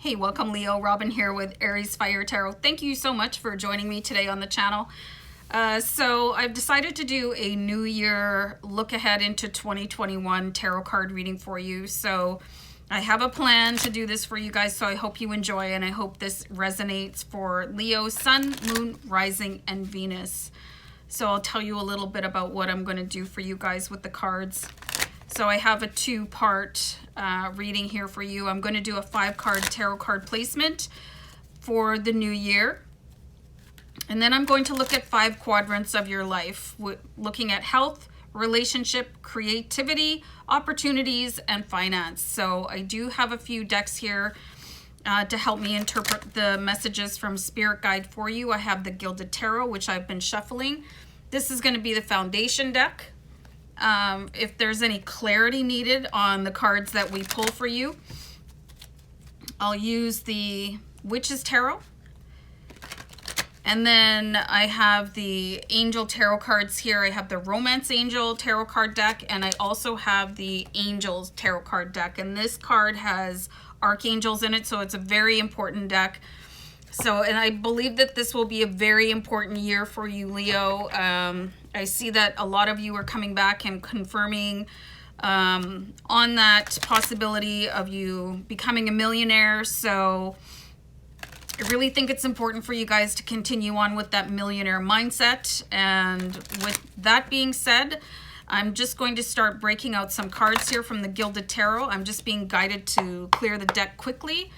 Hey, welcome Leo. Robin here with AriesFireTarot. Thank you so much for joining me today on the channel. So I've decided to do a New Year look ahead into 2021 tarot card reading for you. So I have a plan to do this for you guys, so I hope you enjoy, and I hope this resonates for Leo, Sun, Moon, Rising, and Venus. So I'll tell you a little bit about what I'm going to do for you guys with the cards. So I have a two-part reading here for you. I'm going to do a 5-card tarot card placement for the new year. And then I'm going to look at 5 quadrants of your life, looking at health, relationship, creativity, opportunities, and finance. So I do have a few decks here to help me interpret the messages from Spirit Guide for you. I have the Gilded Tarot, which I've been shuffling. This is going to be the foundation deck. If there's any clarity needed on the cards that we pull for you, I'll use the Witch's Tarot. And then I have the Angel Tarot cards here. I have the Romance Angel Tarot card deck, and I also have the Angels Tarot card deck. And this card has archangels in it, so it's a very important deck. So, and I believe that this will be a very important year for you, Leo. I see that a lot of you are coming back and confirming on that possibility of you becoming a millionaire. So I really think it's important for you guys to continue on with that millionaire mindset. And with that being said, I'm just going to start breaking out some cards here from the Gilded Tarot. I'm just being guided to clear the deck quickly.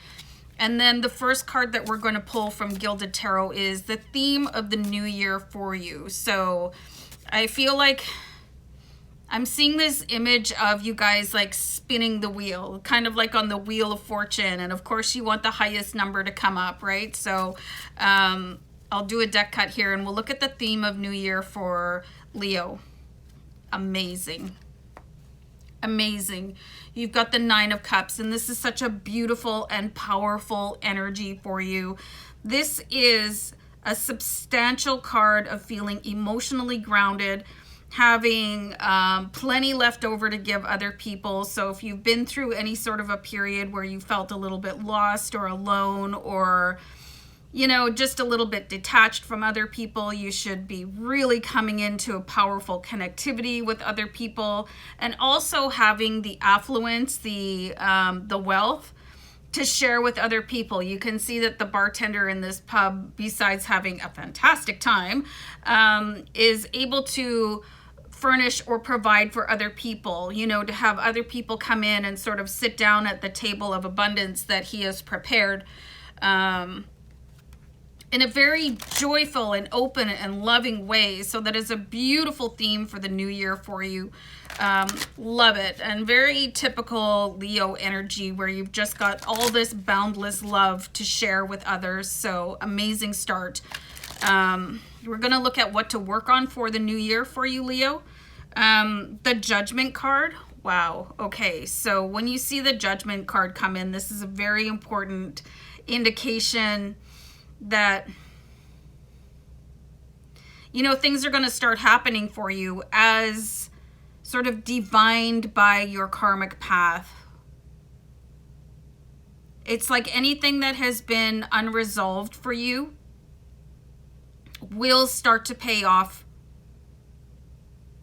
And then the first card that we're going to pull from Gilded Tarot is the theme of the new year for you. So I feel like I'm seeing this image of you guys like spinning the wheel, kind of like on the Wheel of Fortune. And of course you want the highest number to come up, right? So I'll do a deck cut here and we'll look at the theme of new year for Leo. Amazing. Amazing. You've got the 9 of Cups, and this is such a beautiful and powerful energy for you. This is a substantial card of feeling emotionally grounded, having plenty left over to give other people. So if you've been through any sort of a period where you felt a little bit lost or alone, or you know, just a little bit detached from other people, you should be really coming into a powerful connectivity with other people, and also having the affluence, the wealth to share with other people. You can see that the bartender in this pub, besides having a fantastic time, is able to furnish or provide for other people, you know, to have other people come in and sort of sit down at the table of abundance that he has prepared. In a very joyful and open and loving way. So that is a beautiful theme for the new year for you. Love it. And very typical Leo energy, where you've just got all this boundless love to share with others. So amazing start. We're going to look at what to work on for the new year for you, Leo. The Judgment card. Wow. Okay. So when you see the Judgment card come in, this is a very important indication that, you know, things are going to start happening for you as sort of divined by your karmic path. It's like anything that has been unresolved for you will start to pay off.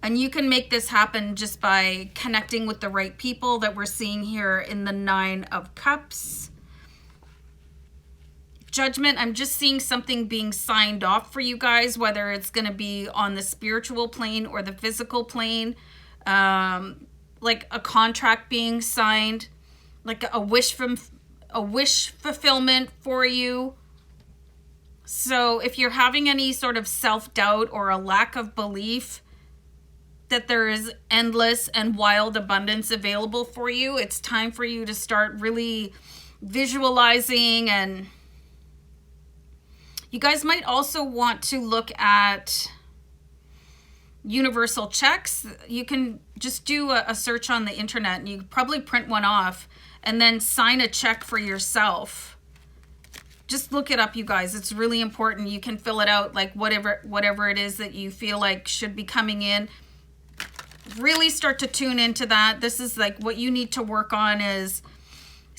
And you can make this happen just by connecting with the right people that we're seeing here in the 9 of Cups. Judgment, I'm just seeing something being signed off for you guys, whether it's going to be on the spiritual plane or the physical plane, like a contract being signed, like a wish fulfillment for you. So if you're having any sort of self-doubt or a lack of belief that there is endless and wild abundance available for you, it's time for you to start really visualizing. And you guys might also want to look at universal checks. You can just do a search on the internet, and you could probably print one off and then sign a check for yourself. Just look it up, you guys. It's really important. You can fill it out like whatever it is that you feel like should be coming in. Really start to tune into that. This is like what you need to work on is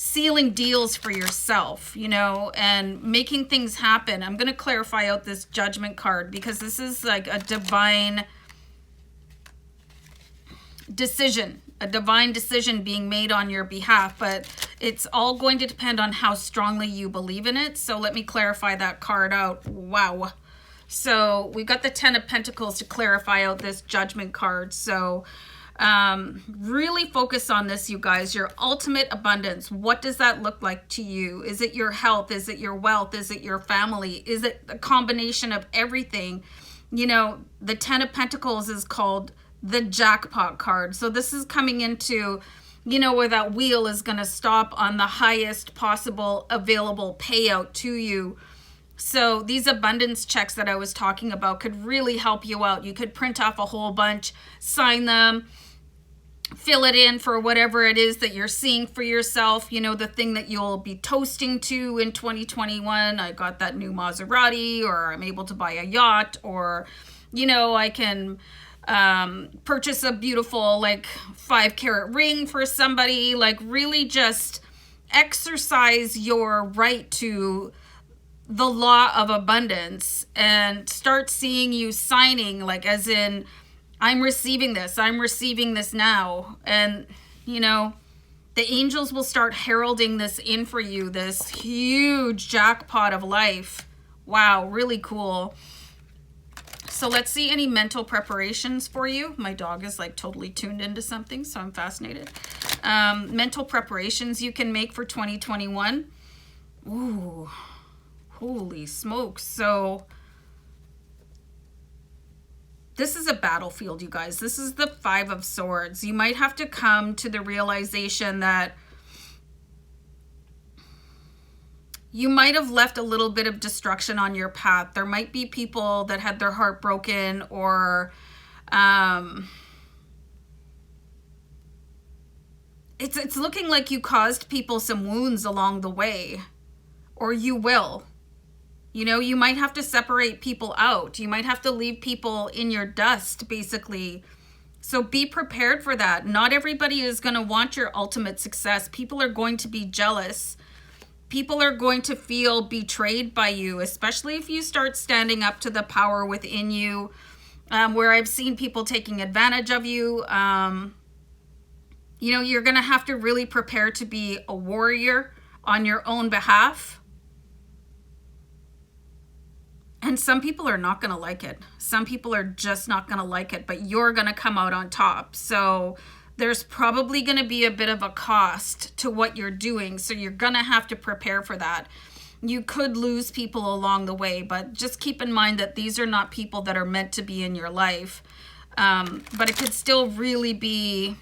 sealing deals for yourself, you know, and making things happen. I'm going to clarify out this Judgment card because this is like a divine decision being made on your behalf, but it's all going to depend on how strongly you believe in it. So let me clarify that card out. Wow. So we've got the 10 of Pentacles to clarify out this Judgment card. So really focus on this, you guys. Your ultimate abundance. What does that look like to you? Is it your health? Is it your wealth? Is it your family? Is it a combination of everything? You know, the 10 of Pentacles is called the jackpot card. So this is coming into, you know, where that wheel is going to stop on the highest possible available payout to you. So these abundance checks that I was talking about could really help you out. You could print off a whole bunch, sign them, fill it in for whatever it is that you're seeing for yourself. You know, the thing that you'll be toasting to in 2021. I got that new Maserati, or I'm able to buy a yacht, or, you know, I can purchase a beautiful like 5-carat ring for somebody. Like really just exercise your right to the law of abundance and start seeing you signing, like as in, I'm receiving this now. And you know, the angels will start heralding this in for you, this huge jackpot of life. Wow, really cool. So let's see any mental preparations for you. My dog is like totally tuned into something, so I'm fascinated. Mental preparations you can make for 2021. Ooh, holy smokes. So this is a battlefield, you guys. This is the 5 of Swords. You might have to come to the realization that you might have left a little bit of destruction on your path. There might be people that had their heart broken, or it's looking like you caused people some wounds along the way, or you will. You know, you might have to separate people out. You might have to leave people in your dust, basically. So be prepared for that. Not everybody is going to want your ultimate success. People are going to be jealous. People are going to feel betrayed by you, especially if you start standing up to the power within you, where I've seen people taking advantage of you. You know, you're going to have to really prepare to be a warrior on your own behalf. And some people are not going to like it. Some people are just not going to like it, but you're going to come out on top. So there's probably going to be a bit of a cost to what you're doing. So you're going to have to prepare for that. You could lose people along the way, but just keep in mind that these are not people that are meant to be in your life. But it could still really be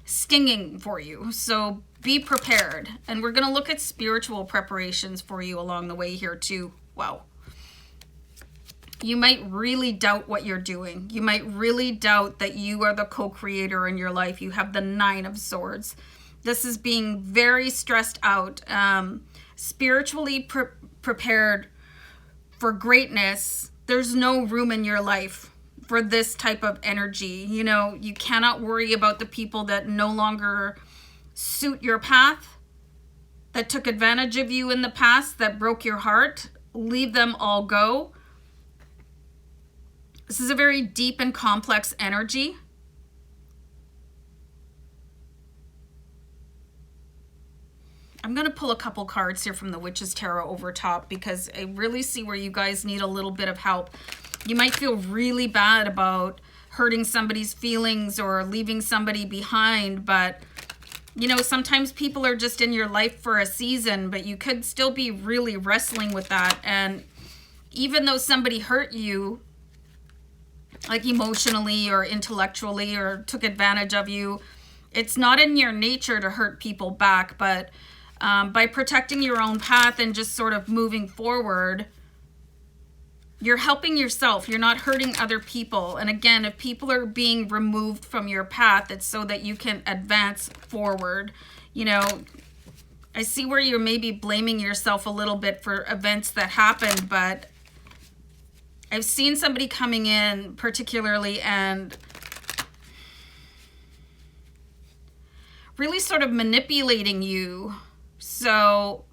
stinging for you. So be prepared. And we're going to look at spiritual preparations for you along the way here too. Wow. You might really doubt what you're doing. You might really doubt that you are the co-creator in your life. You have the 9 of Swords. This is being very stressed out. Spiritually prepared for greatness. There's no room in your life for this type of energy. You know, you cannot worry about the people that no longer suit your path, that took advantage of you in the past, that broke your heart. Leave them all go. This is a very deep and complex energy. I'm going to pull a couple cards here from the Witch's Tarot over top because I really see where you guys need a little bit of help. You might feel really bad about hurting somebody's feelings or leaving somebody behind, but you know, sometimes people are just in your life for a season, but you could still be really wrestling with that. And even though somebody hurt you, like emotionally or intellectually, or took advantage of you, it's not in your nature to hurt people back. But by protecting your own path and just sort of moving forward, you're helping yourself. You're not hurting other people. And again, if people are being removed from your path, it's so that you can advance forward. You know, I see where you're maybe blaming yourself a little bit for events that happened, but I've seen somebody coming in particularly and really sort of manipulating you So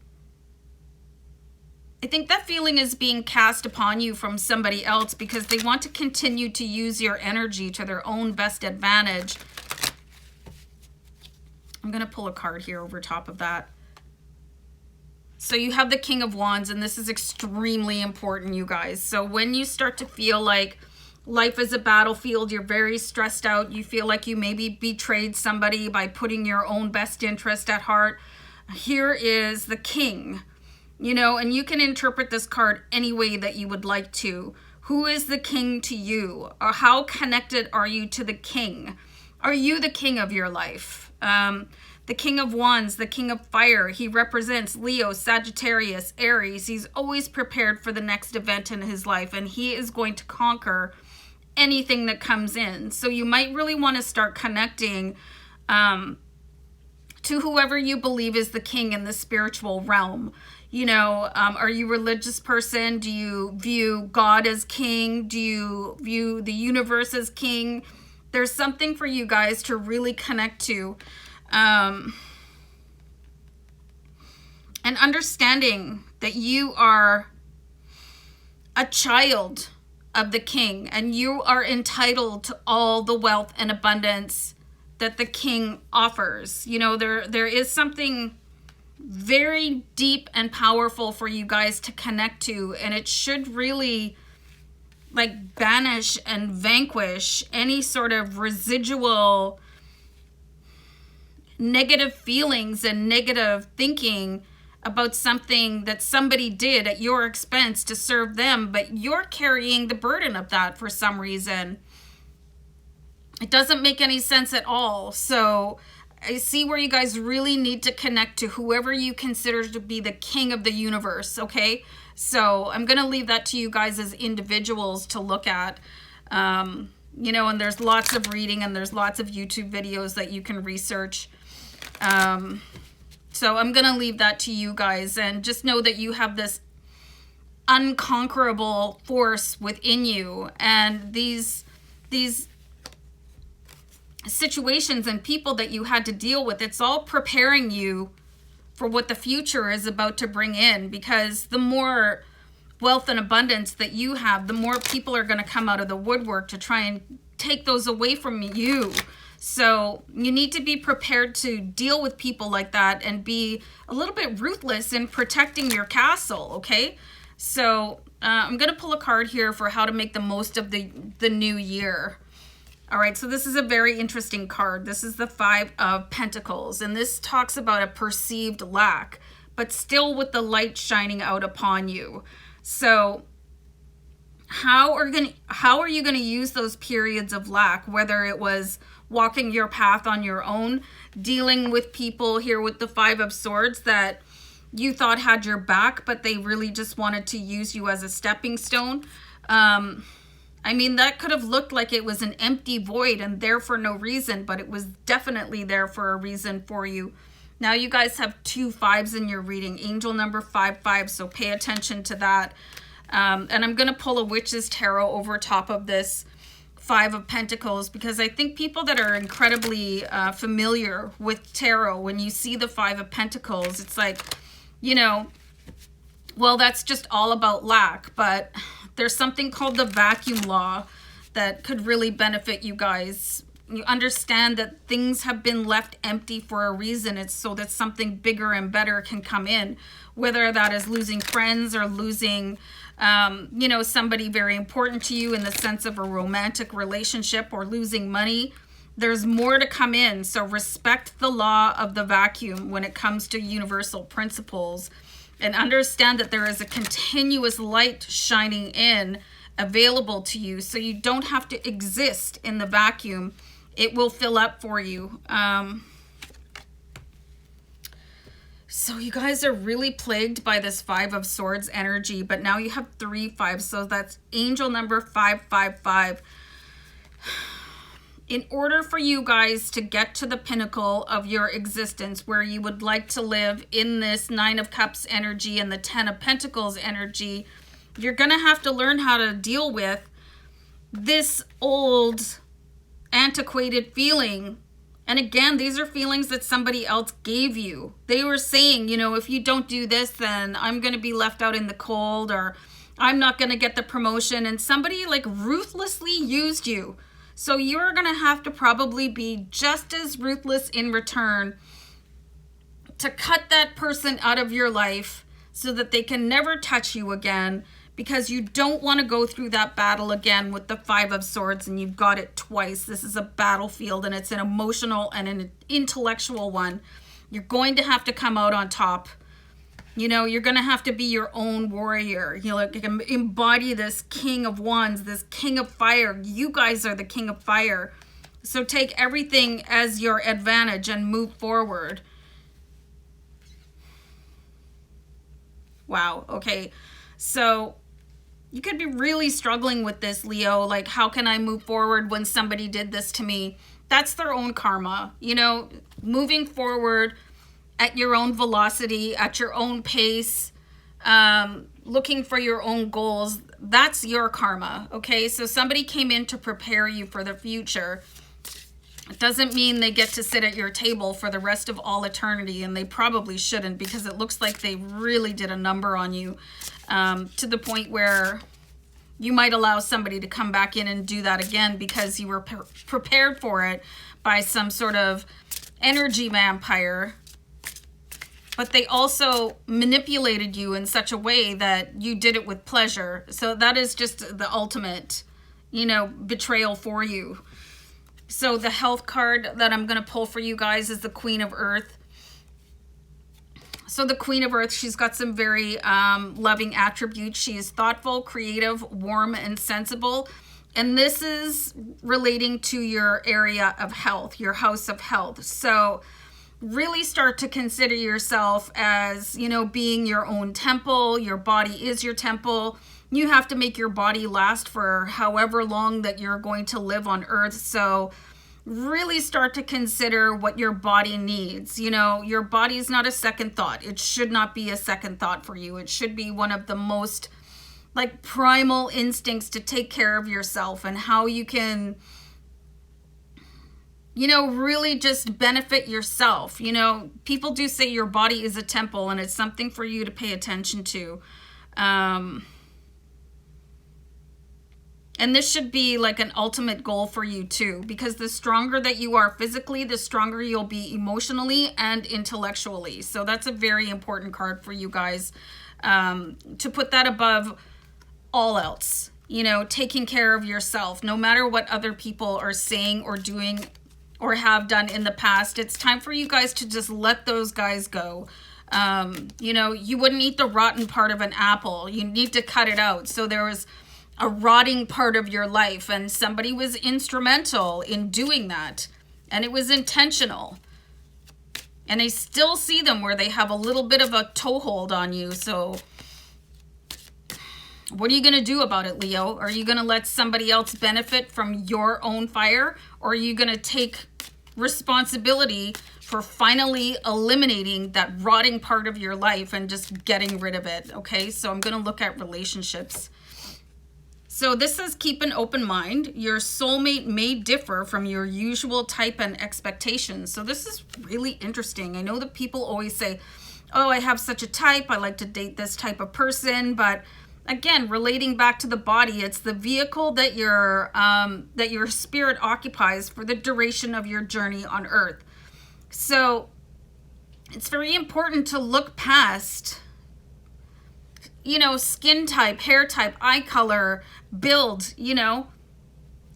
I think that feeling is being cast upon you from somebody else because they want to continue to use your energy to their own best advantage. I'm going to pull a card here over top of that. So you have the King of Wands, and this is extremely important, you guys. So when you start to feel like life is a battlefield, you're very stressed out, you feel like you maybe betrayed somebody by putting your own best interest at heart, here is the King. You know, and you can interpret this card any way that you would like to. Who is the King to you? Or how connected are you to the King? Are you the king of your life? The King of Wands, the King of Fire, he represents Leo, Sagittarius, Aries. He's always prepared for the next event in his life, and he is going to conquer anything that comes in. So you might really want to start connecting to whoever you believe is the king in the spiritual realm. You know, are you a religious person? Do you view God as king? Do you view the universe as king? There's something for you guys to really connect to. And understanding that you are a child of the king and you are entitled to all the wealth and abundance that the king offers. You know, there is something very deep and powerful for you guys to connect to, and it should really like banish and vanquish any sort of residual negative feelings and negative thinking about something that somebody did at your expense to serve them, but you're carrying the burden of that for some reason. It doesn't make any sense at all. So I see where you guys really need to connect to whoever you consider to be the king of the universe, okay? So I'm going to leave that to you guys as individuals to look at. You know, and there's lots of reading and there's lots of YouTube videos that you can research. So I'm going to leave that to you guys, and just know that you have this unconquerable force within you, and these situations and people that you had to deal with, it's all preparing you for what the future is about to bring in, because the more wealth and abundance that you have, the more people are going to come out of the woodwork to try and take those away from you. So you need to be prepared to deal with people like that and be a little bit ruthless in protecting your castle, okay? So I'm going to pull a card here for how to make the most of the new year. All right, so this is a very interesting card. This is the Five of Pentacles, and this talks about a perceived lack, but still with the light shining out upon you. So how are you going to use those periods of lack, whether it was walking your path on your own, dealing with people here with the Five of Swords that you thought had your back, but they really just wanted to use you as a stepping stone. I mean, that could have looked like it was an empty void and there for no reason, but it was definitely there for a reason for you. Now you guys have 2 5s in your reading, angel number 55, so pay attention to that. And I'm going to pull a Witch's Tarot over top of this Five of Pentacles, because I think people that are incredibly familiar with tarot, when you see the Five of Pentacles, it's like, you know, well, that's just all about lack, but there's something called the vacuum law that could really benefit you guys. You understand that things have been left empty for a reason. It's so that something bigger and better can come in, whether that is losing friends or losing, you know, somebody very important to you in the sense of a romantic relationship, or losing money. There's more to come in. So respect the law of the vacuum when it comes to universal principles, and understand that there is a continuous light shining in available to you, so you don't have to exist in the vacuum. It will fill up for you. So you guys are really plagued by this Five of Swords energy, but now you have 3 5s, so that's angel number 555. In order for you guys to get to the pinnacle of your existence, where you would like to live in this 9 of Cups energy and the 10 of Pentacles energy, you're going to have to learn how to deal with this old, antiquated feeling And again, these are feelings that somebody else gave you. They were saying, you know, if you don't do this, then I'm going to be left out in the cold, or I'm not going to get the promotion. And somebody like ruthlessly used you. So you're going to have to probably be just as ruthless in return to cut that person out of your life so that they can never touch you again, because you don't want to go through that battle again with the Five of Swords, and you've got it twice. This is a battlefield, and it's an emotional and an intellectual one. You're going to have to come out on top. You know, you're going to have to be your own warrior. You know, like, embody this King of Wands, this King of Fire. You guys are the King of Fire. So take everything as your advantage and move forward. Wow. Okay. So you could be really struggling with this, Leo. Like, how can I move forward when somebody did this to me? That's their own karma. You know, moving forward at your own velocity, at your own pace, looking for your own goals. That's your karma. Okay. So somebody came in to prepare you for the future. It doesn't mean they get to sit at your table for the rest of all eternity, and they probably shouldn't, because it looks like they really did a number on you, to the point where you might allow somebody to come back in and do that again because you were prepared for it by some sort of energy vampire. But they also manipulated you in such a way that you did it with pleasure. So that is just the ultimate, you know, betrayal for you. So the health card that I'm going to pull for you guys is the Queen of Earth. So the Queen of Earth, she's got some very loving attributes. She is thoughtful, creative, warm, and sensible. And this is relating to your area of health, your house of health. So really start to consider yourself as, you know, being your own temple. Your body is your temple. You have to make your body last for however long that you're going to live on Earth. So really start to consider what your body needs. You know, your body is not a second thought. It should not be a second thought for you. It should be one of the most like primal instincts to take care of yourself, and how you can, you know, really just benefit yourself. You know, people do say your body is a temple, and it's something for you to pay attention to. And this should be like an ultimate goal for you too, because the stronger that you are physically, the stronger you'll be emotionally and intellectually. So that's a very important card for you guys, to put that above all else. You know, taking care of yourself, no matter what other people are saying or doing or have done in the past. It's time for you guys to just let those guys go. You know, you wouldn't eat the rotten part of an apple. You need to cut it out. So there was a rotting part of your life, and somebody was instrumental in doing that, and it was intentional. And I still see them where they have a little bit of a toehold on you. So what are you going to do about it, Leo? Are you going to let somebody else benefit from your own fire, or are you going to take responsibility for finally eliminating that rotting part of your life and just getting rid of it? Okay, so I'm going to look at relationships. So this says keep an open mind. Your soulmate may differ from your usual type and expectations. So this is really interesting. I know that people always say, oh, I have such a type. I like to date this type of person. But again, relating back to the body, it's the vehicle that your spirit occupies for the duration of your journey on Earth. So it's very important to look past, you know, skin type, hair type, eye color, build, you know,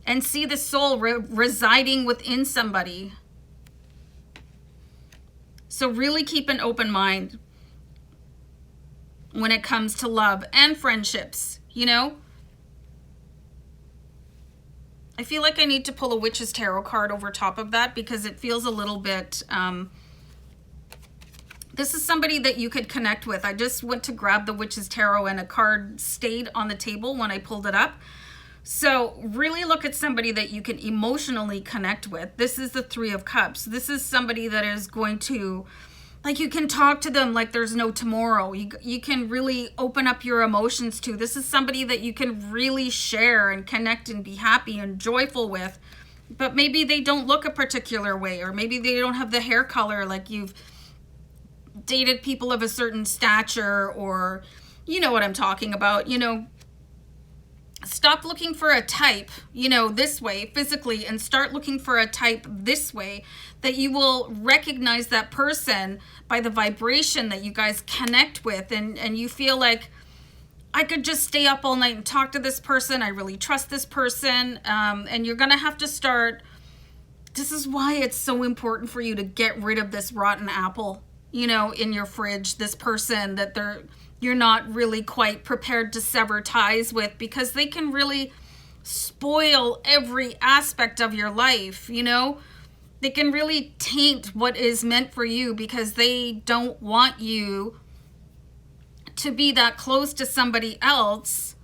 and see the soul residing within somebody. So really keep an open mind when it comes to love and friendships, you know. I feel like I need to pull a Witch's Tarot card over top of that, because it feels a little bit, this is somebody that you could connect with. I just went to grab the Witch's Tarot and a card stayed on the table when I pulled it up. So really look at somebody that you can emotionally connect with. This is the Three of Cups. This is somebody that is going to, like, you can talk to them like there's no tomorrow. You can really open up your emotions to. This is somebody that you can really share and connect and be happy and joyful with but maybe they don't look a particular way, or maybe they don't have the hair color. Like, you've dated people of a certain stature, or you know what I'm talking about. You know, stop looking for a type, you know, this way physically, and start looking for a type this way, that you will recognize that person by the vibration that you guys connect with, and you feel like, I could just stay up all night and talk to this person. I really trust this person. And you're going to have to start. This is why it's so important for you to get rid of this rotten apple, you know, in your fridge, this person that you're not really quite prepared to sever ties with, because they can really spoil every aspect of your life, you know. They can really taint what is meant for you, because they don't want you to be that close to somebody else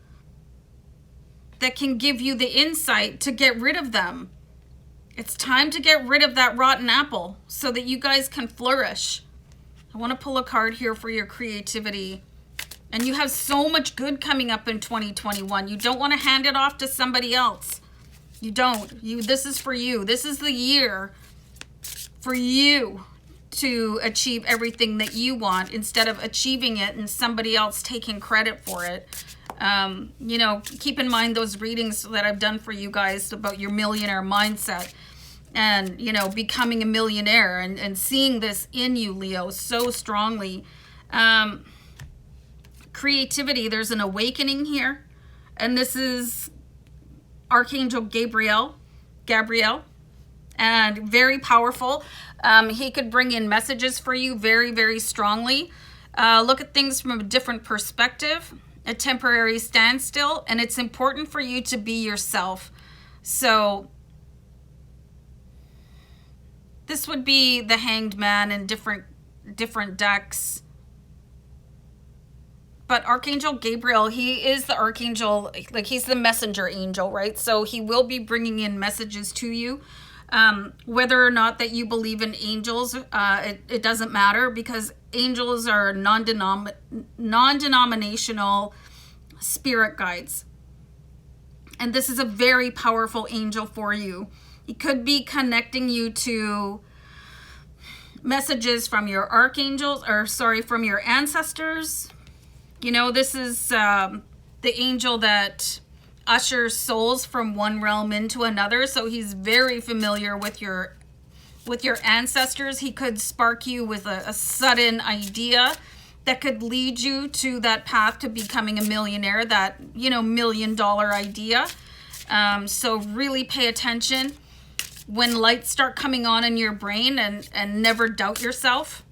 that can give you the insight to get rid of them. It's time to get rid of that rotten apple so that you guys can flourish. I want to pull a card here for your creativity. And you have so much good coming up in 2021. You don't want to hand it off to somebody else. You don't. This is for you. This is the year for you to achieve everything that you want, instead of achieving it and somebody else taking credit for it. You know, keep in mind those readings that I've done for you guys about your millionaire mindset, and, you know, becoming a millionaire, and seeing this in you, Leo, so strongly. Creativity, there's an awakening here, and this is Archangel Gabriel, and very powerful. He could bring in messages for you very, very strongly. Look at things from a different perspective, a temporary standstill, and it's important for you to be yourself. So this would be the Hanged Man in different decks. But Archangel Gabriel, he is the archangel, like, he's the messenger angel, right? So he will be bringing in messages to you. Whether or not that you believe in angels, it doesn't matter, because angels are non-denominational spirit guides. And this is a very powerful angel for you. It could be connecting you to messages from your archangels, or from your ancestors. You know, this is the angel that ushers souls from one realm into another, so he's very familiar with your ancestors. He could spark you with a sudden idea that could lead you to that path to becoming a millionaire, that, you know, $1 million idea. So really pay attention when lights start coming on in your brain, and never doubt yourself.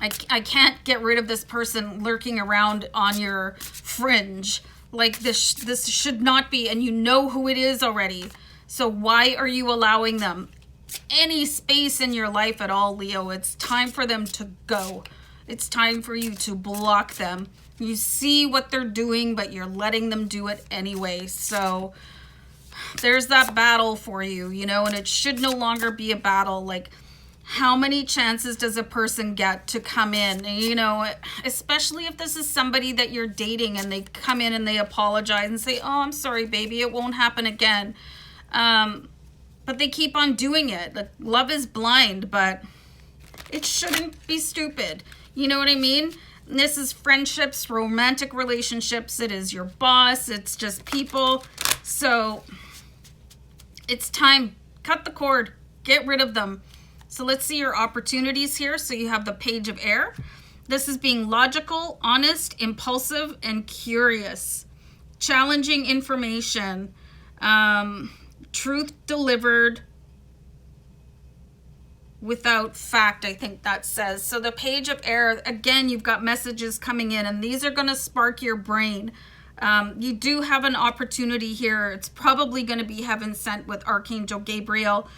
I can't get rid of this person lurking around on your fringe. Like, this should not be, and you know who it is already. So why are you allowing them any space in your life at all, Leo? It's time for them to go. It's time for you to block them. You see what they're doing, but you're letting them do it anyway. So there's that battle for you, you know, and it should no longer be a battle. Like, how many chances does a person get to come in? And, you know, especially if this is somebody that you're dating, and they come in and they apologize and say, oh, I'm sorry, baby, it won't happen again. But they keep on doing it. Like, love is blind, but it shouldn't be stupid. You know what I mean? This is friendships, romantic relationships. It is your boss. It's just people. So it's time. Cut the cord. Get rid of them. So let's see your opportunities here. So you have the Page of Air. This is being logical, honest, impulsive, and curious. Challenging information. Truth delivered without fact, I think that says. So the Page of Air, again, you've got messages coming in, and these are going to spark your brain. You do have an opportunity here. It's probably going to be heaven sent with Archangel Gabriel.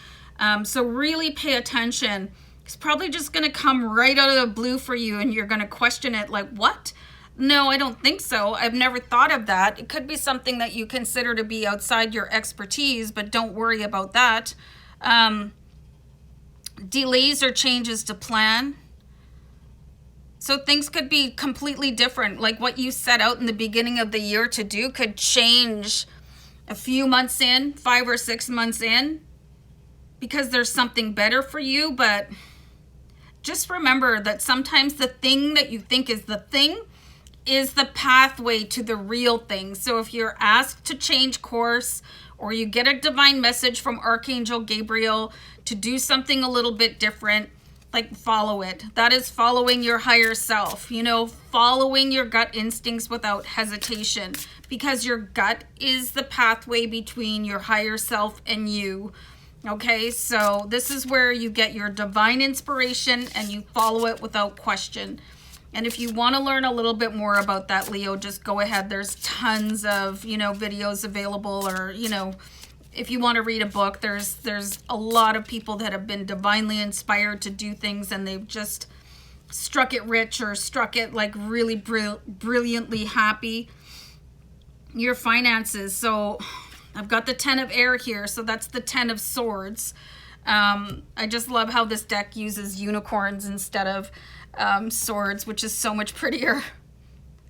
So really pay attention. It's probably just going to come right out of the blue for you, and you're going to question it like, what? No, I don't think so. I've never thought of that. It could be something that you consider to be outside your expertise, but don't worry about that. Delays or changes to plan. So things could be completely different. Like what you set out in the beginning of the year to do could change a few months in, 5 or 6 months in, because there's something better for you. But just remember that sometimes the thing that you think is the thing is the pathway to the real thing. So if you're asked to change course, or you get a divine message from Archangel Gabriel to do something a little bit different, like, follow it. That is following your higher self, you know, following your gut instincts without hesitation, because your gut is the pathway between your higher self and you. Okay, so this is where you get your divine inspiration and you follow it without question. And if you want to learn a little bit more about that, Leo, just go ahead. There's tons of, you know, videos available, or, you know, if you want to read a book, there's a lot of people that have been divinely inspired to do things, and they've just struck it rich, or struck it like really brilliantly happy. Your finances. So I've got the 10 of air here, so that's the 10 of swords. I just love how this deck uses unicorns instead of swords, which is so much prettier.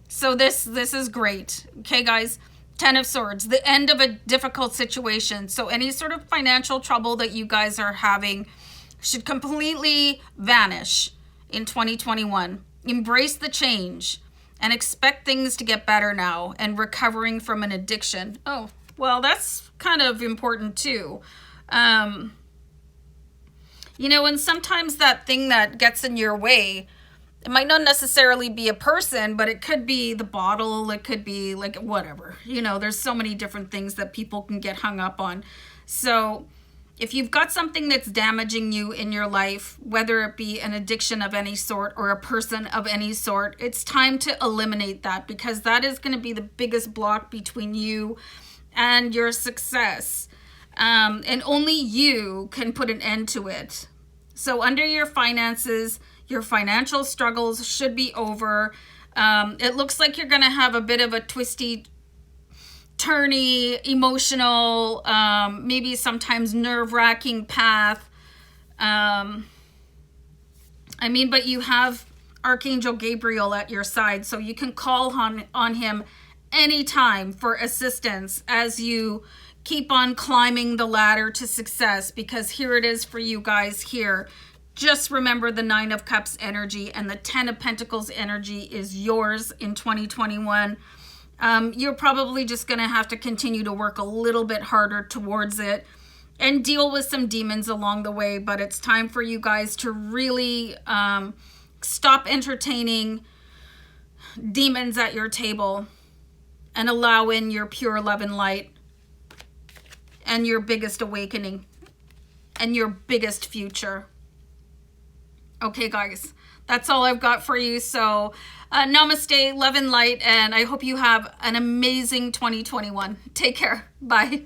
So this is great. Okay, guys, 10 of swords, the end of a difficult situation. So any sort of financial trouble that you guys are having should completely vanish in 2021. Embrace the change and expect things to get better now, and recovering from an addiction. Oh, well, that's kind of important too. You know, and sometimes that thing that gets in your way, it might not necessarily be a person, but it could be the bottle. It could be like whatever. You know, there's so many different things that people can get hung up on. So if you've got something that's damaging you in your life, whether it be an addiction of any sort or a person of any sort, it's time to eliminate that, because that is going to be the biggest block between you and your success. And only you can put an end to it. So under your finances, your financial struggles should be over. It looks like you're going to have a bit of a twisty, turny, emotional, maybe sometimes nerve-wracking path. I mean, but you have Archangel Gabriel at your side, so you can call on him anytime for assistance as you keep on climbing the ladder to success, because here it is for you guys here. Just remember the 9 of Cups energy and the 10 of Pentacles energy is yours in 2021. You're probably just going to have to continue to work a little bit harder towards it and deal with some demons along the way. But it's time for you guys to really stop entertaining demons at your table and allow in your pure love and light and your biggest awakening and your biggest future. Okay, guys, that's all I've got for you. So namaste, love and light, and I hope you have an amazing 2021. Take care. Bye.